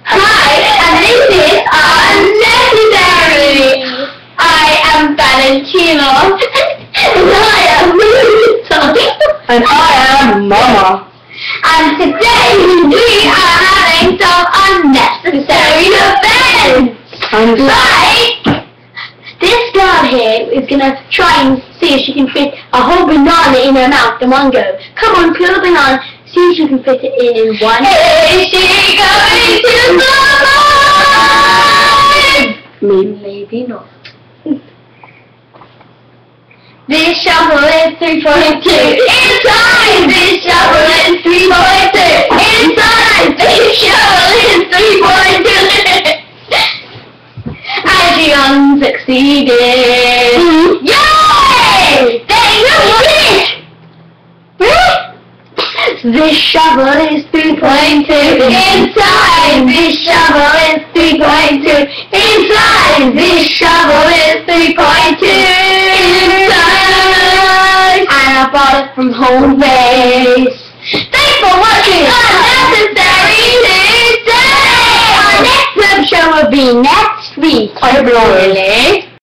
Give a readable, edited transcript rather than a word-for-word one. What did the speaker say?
Hi, and this is Unnecessary. I am Valentino. And I am Lisa. And I am Mama. And today we are having some unnecessary events. Like, this girl here is going to try and see if she can fit a whole banana in her mouth in one go. Come on, peel the banana, see if she can fit it in one. Is she going to survive? Maybe not. This shovel is 3.2 inside. This shovel is 3.2 inside. This shovel is 3.2. Adrian succeeded. Yay! They will finish. This shovel is 3.2 inside. This shovel is 3.2 inside. This shovel is 3.2 inside. And I bought it from home base. Thanks for watching Unnecessary today. Our next web show will be next week. I hope you're all Really?